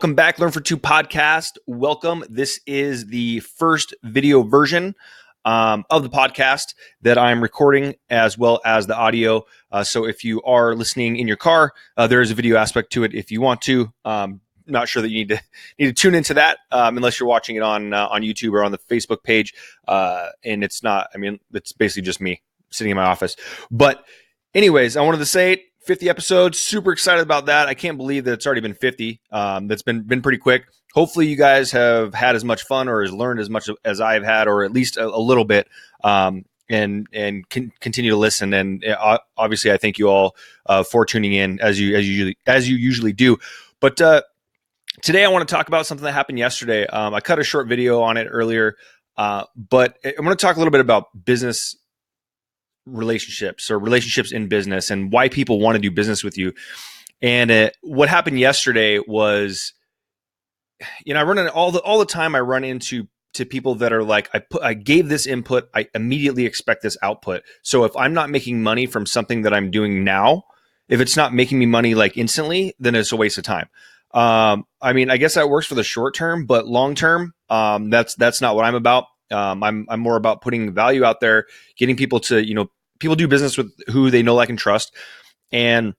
Welcome back, Learn for Two podcast. Welcome. This is the first video version of the podcast that I'm recording, as well as the audio. So if you are listening in your car, there is a video aspect to it if you want to. Not sure that you need to tune into that unless you're watching it on YouTube or on the Facebook page. And it's not. I mean, it's basically just me sitting in my office. But anyways, I wanted to say it. 50 episodes, super excited about that. I can't believe that it's already been 50. That's been pretty quick. Hopefully you guys have had as much fun or has learned as much as I've had, or at least a little bit, and continue to listen. And obviously I thank you all for tuning in as you usually do. But today I want to talk about something that happened yesterday. I cut a short video on it earlier, but I'm going to talk a little bit about business relationships or relationships in business and why people want to do business with you. And what happened yesterday was, I run into all the time. I run into people that are like, I gave this input, I immediately expect this output. So if I'm not making money from something that I'm doing now, if it's not making me money like instantly, then it's a waste of time. I mean, I guess that works for the short term, but long term, that's not what I'm about. I'm more about putting value out there, getting people to, people do business with who they know, like, and trust. And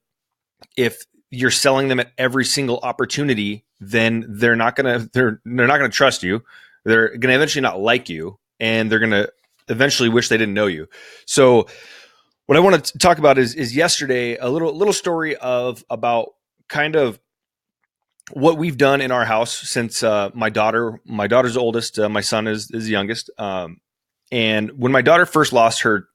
if you're selling them at every single opportunity, then they're not going to trust you. They're going to eventually not like you, and they're going to eventually wish they didn't know you. So what I want to talk about is yesterday, a little story about kind of what we've done in our house since my daughter's oldest, my son is the youngest. And when my daughter first lost her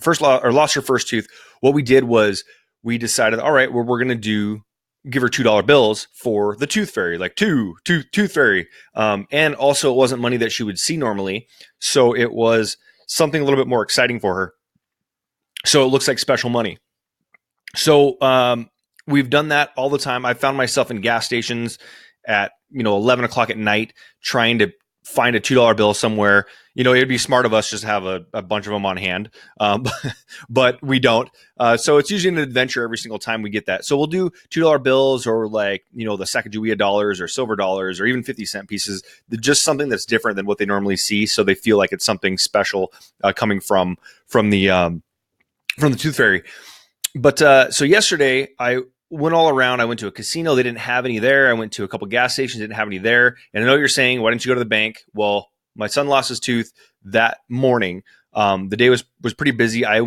first tooth, what we did was we decided, all right, well, we're going to give her $2 bills for the tooth fairy, like tooth fairy. And also it wasn't money that she would see normally. So it was something a little bit more exciting for her. So it looks like special money. So, we've done that all the time. I found myself in gas stations at 11 o'clock at night trying to find a $2 bill somewhere. It'd be smart of us just to have a bunch of them on hand, but we don't. So it's usually an adventure every single time we get that. So we'll do $2 bills, or like the Sacagawea dollars or silver dollars, or even 50-cent pieces. Just something that's different than what they normally see, so they feel like it's something special coming from the tooth fairy. But so yesterday I went all around. I went to a casino. They didn't have any there. I went to a couple gas stations. Didn't have any there. And I know you're saying, why didn't you go to the bank? Well, my son lost his tooth that morning. The day was pretty busy. I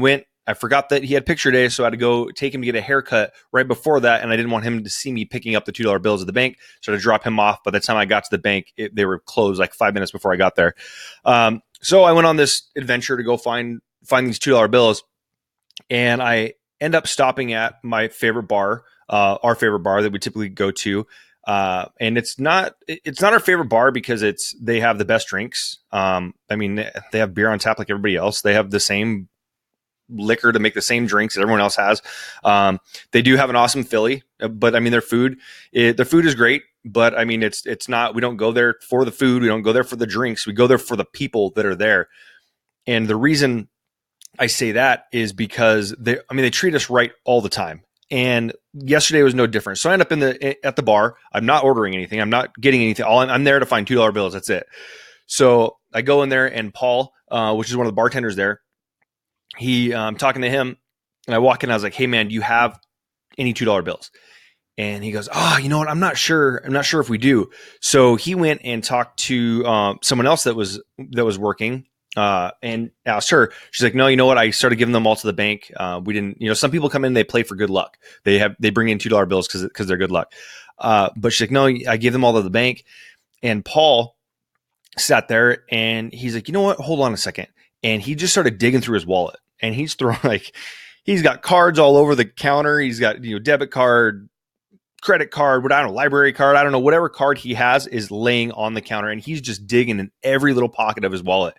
forgot that he had picture day, so I had to go take him to get a haircut right before that. And I didn't want him to see me picking up the $2 bills at the bank. So I had to drop him off. By the time I got to the bank, they were closed like 5 minutes before I got there. So I went on this adventure to go find these $2 bills. And I end up stopping at my favorite bar, our favorite bar that we typically go to. And it's not our favorite bar because they have the best drinks. I mean, they have beer on tap like everybody else. They have the same liquor to make the same drinks that everyone else has. They do have an awesome Philly, but I mean, their food is great, but I mean, it's not, we don't go there for the food. We don't go there for the drinks. We go there for the people that are there. And the reason I say that is because they treat us right all the time. And yesterday was no different. So I end up at the bar. I'm not ordering anything. I'm not getting anything. I'm there to find $2 bills. That's it. So I go in there, and Paul, which is one of the bartenders there, I'm talking to him, and I walk in. I was like, "Hey man, do you have any $2 bills?" And he goes, "Oh, you know what? I'm not sure. I'm not sure if we do." So he went and talked to someone else that was working. And asked her. She's like, "No, you know what? I started giving them all to the bank. We didn't, some people come in, they play for good luck. They bring in $2 bills because they're good luck. But she's like, no, I gave them all to the bank." And Paul sat there, and he's like, "You know what? Hold on a second." And he just started digging through his wallet, and he's throwing he's got cards all over the counter. He's got, debit card, credit card, library card. I don't know, whatever card he has is laying on the counter, and he's just digging in every little pocket of his wallet.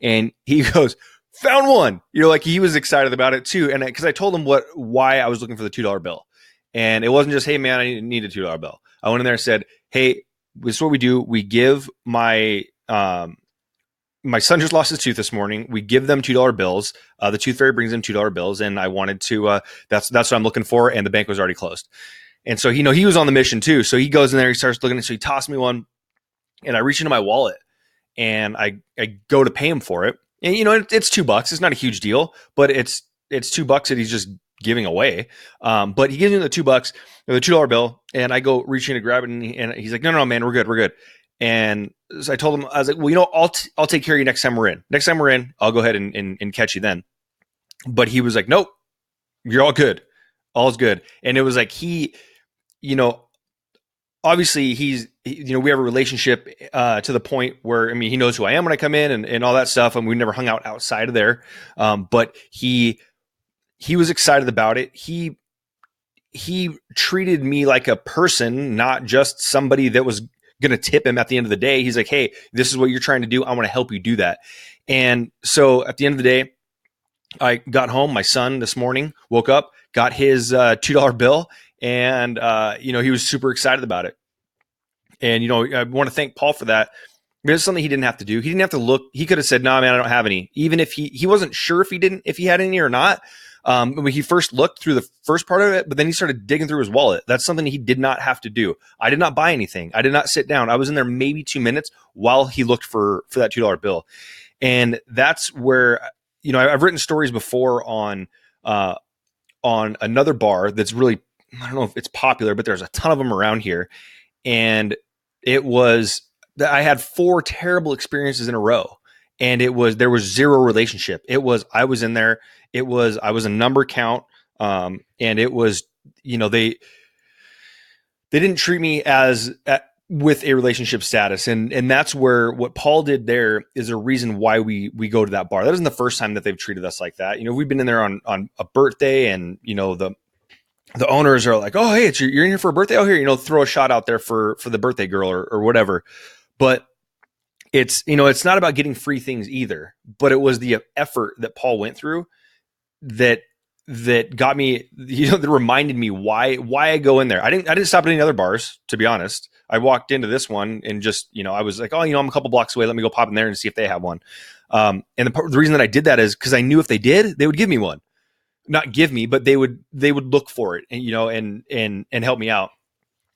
And he goes, "Found one." He was excited about it too. And because I told him why I was looking for the $2 bill. And it wasn't just, "Hey man, I need a $2 bill." I went in there and said, "Hey, this is what we do. We give my son just lost his tooth this morning. We give them $2 bills. The tooth fairy brings them $2 bills. And I wanted to, that's what I'm looking for." And the bank was already closed. And so, he was on the mission too. So he goes in there, he starts looking, so he tossed me one, and I reach into my wallet and I go to pay him for it. And, it's $2. It's not a huge deal, but it's $2 that he's just giving away. But he gives me the $2, the $2 bill, and I go reach in to grab it, and he's like, no, man, we're good. And so I told him, I was like, well, I'll take care of you next time we're in. Next time we're in, I'll go ahead and catch you then. But he was like, nope, you're all good. All's good. And it was like obviously we have a relationship to the point where, he knows who I am when I come in and all that stuff. And we never hung out outside of there. But he was excited about it. He treated me like a person, not just somebody that was going to tip him at the end of the day. He's like, hey, this is what you're trying to do. I want to help you do that. And so at the end of the day, I got home. My son this morning woke up, got his $2 bill, and he was super excited about it. And I want to thank Paul for that. It's something he didn't have to do. He didn't have to look. He could have said, "No, man, I don't have any." Even if he wasn't sure if he had any or not. When he first looked through the first part of it, but then he started digging through his wallet. That's something he did not have to do. I did not buy anything. I did not sit down. I was in there maybe 2 minutes while he looked for that $2 bill. And that's where, I've written stories before on another bar that's really, I don't know if it's popular, but there's a ton of them around here. And it was that I had 4 terrible experiences in a row. And there was zero relationship. I was in there. I was a number count. And it was, they didn't treat me with a relationship status. And that's where what Paul did there is a reason why we go to that bar. That isn't the first time that they've treated us like that. We've been in there on a birthday, and, the owners are like, oh, hey, you're in here for a birthday. Oh, here, throw a shot out there for the birthday girl or whatever. But it's not about getting free things either, but it was the effort that Paul went through that got me, that reminded me why I go in there. I didn't stop at any other bars, to be honest. I walked into this one and just, I was like, oh, I'm a couple blocks away. Let me go pop in there and see if they have one. And the reason that I did that is because I knew if they did, they would give me one. Not give me, but they would look for it and, and help me out.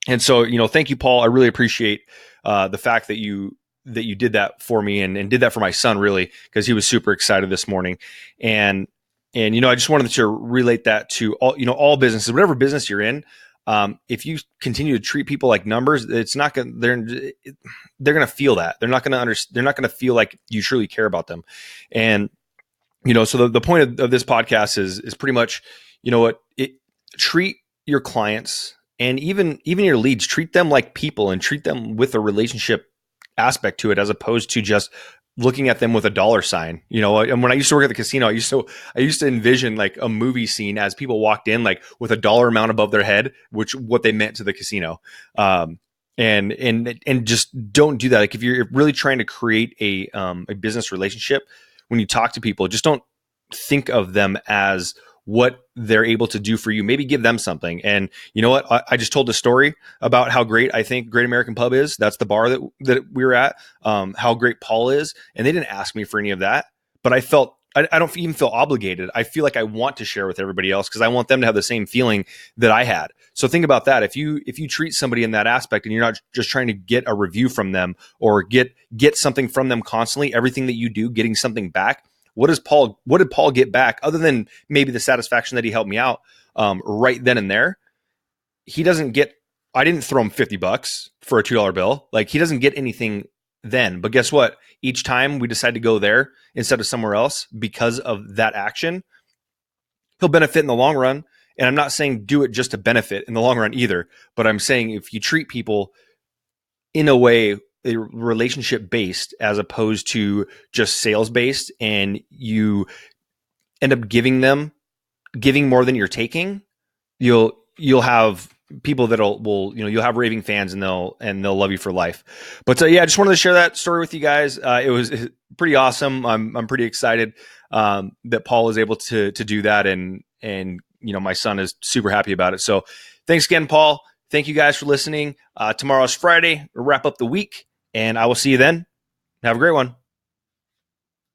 And so, thank you, Paul. I really appreciate the fact that you did that for me and did that for my son, really, because he was super excited this morning. And I just wanted to relate that to all businesses, whatever business you're in. If you continue to treat people like numbers, it's not going to, they're going to feel that. They're not going to feel like you truly care about them. And, so the point of this podcast is pretty much, treat your clients and even your leads, treat them like people and treat them with a relationship aspect to it, as opposed to just looking at them with a dollar sign. And when I used to work at the casino, I used to envision like a movie scene as people walked in, like with a dollar amount above their head, what they meant to the casino. And just don't do that. Like if you're really trying to create a business relationship, when you talk to people, just don't think of them as what they're able to do for you. Maybe give them something. And you know what? I just told a story about how great I think Great American Pub is. That's the bar that we were at. How great Paul is. And they didn't ask me for any of that, but I don't even feel obligated. I feel like I want to share with everybody else because I want them to have the same feeling that I had. So think about that. If you treat somebody in that aspect and you're not just trying to get a review from them or get something from them constantly, everything that you do, getting something back. What did Paul get back other than maybe the satisfaction that he helped me out right then and there? I didn't throw him $50 for a $2 bill. Like he doesn't get anything then, but guess what? Each time we decide to go there instead of somewhere else because of that action, he'll benefit in the long run. And I'm not saying do it just to benefit in the long run either, but I'm saying if you treat people in a way, a relationship based as opposed to just sales based, and you end up giving more than you're taking, you'll have people you'll have raving fans and they'll love you for life. But yeah, I just wanted to share that story with you guys. It was pretty awesome. I'm pretty excited that Paul was able to do that, and my son is super happy about it. So thanks again, Paul. Thank you guys for listening. Tomorrow's Friday. We'll wrap up the week, and I will see you then. Have a great one.